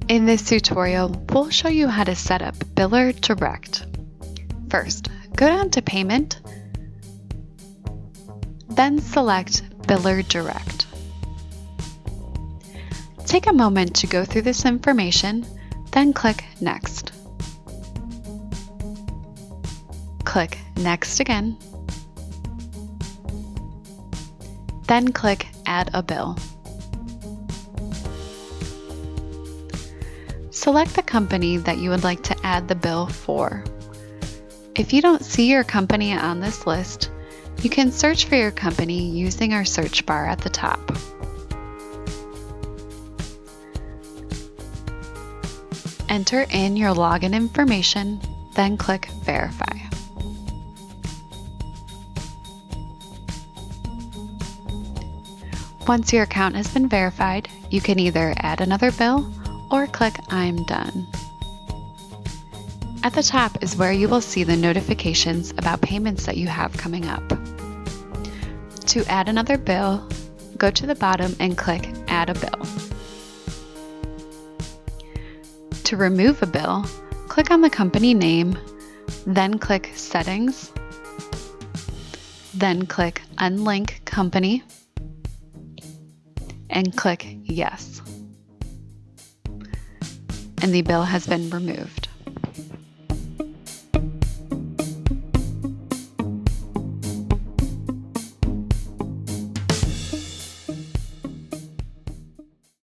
In this tutorial, we'll show you how to set up Biller Direct. First, go down to Payment, then select Biller Direct. Take a moment to go through this information, then click Next. Click Next again, then click Add a Bill. Select the company that you would like to add the bill for. If you don't see your company on this list, you can search for your company using our search bar at the top. Enter in your login information, then click Verify. Once your account has been verified, you can either add another bill or click I'm done. At the top is where you will see the notifications about payments that you have coming up. To add another bill, go to the bottom and click Add a Bill. To remove a bill, click on the company name, then click Settings, then click Unlink Company, and click Yes. And the bill has been removed.